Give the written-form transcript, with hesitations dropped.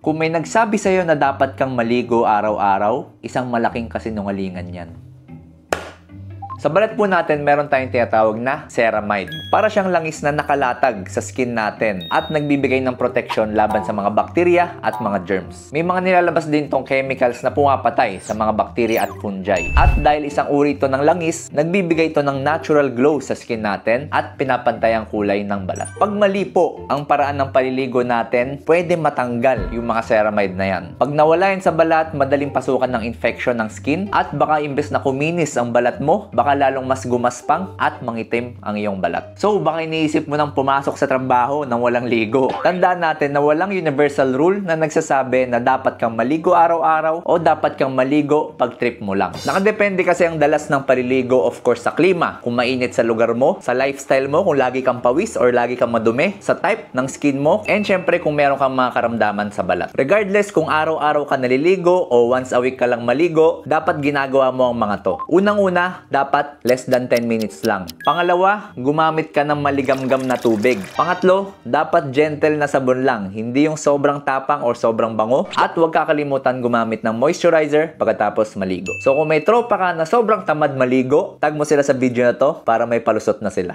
Kung may nagsabi sa'yo na dapat kang maligo araw-araw, isang malaking kasinungalingan yan. Sa balat po natin, meron tayong tinatawag na ceramide. Para siyang langis na nakalatag sa skin natin at nagbibigay ng protection laban sa mga bakterya at mga germs. May mga nilalabas din tong chemicals na pumapatay sa mga bakterya at fungi. At dahil isang uri ito ng langis, nagbibigay ito ng natural glow sa skin natin at pinapantay ang kulay ng balat. Pag mali po ang paraan ng paliligo natin, pwede matanggal yung mga ceramide na yan. Pag nawala yan sa balat, madaling pasukan ng infection ng skin at baka imbes na kuminis ang balat mo, baka lalong mas gumaspang at mangitim ang iyong balat. So, baka iniisip mo nang pumasok sa trabaho nang walang ligo. Tandaan natin na walang universal rule na nagsasabi na dapat kang maligo araw-araw o dapat kang maligo pag trip mo lang. Nakadepende kasi ang dalas ng paliligo, of course, sa klima. Kung mainit sa lugar mo, sa lifestyle mo, kung lagi kang pawis or lagi kang madumi, sa type ng skin mo, and syempre kung meron kang mga karamdaman sa balat. Regardless kung araw-araw ka naliligo o once a week ka lang maligo, dapat ginagawa mo ang mga to. Unang-una, dapat less than 10 minutes lang. Pangalawa, gumamit ka ng maligamgam na tubig. Pangatlo, dapat gentle na sabon lang, hindi yung sobrang tapang or sobrang bango. At huwag kakalimutan gumamit ng moisturizer pagkatapos maligo. So kung may tropa ka na sobrang tamad maligo, tag mo sila sa video na to para may palusot na sila.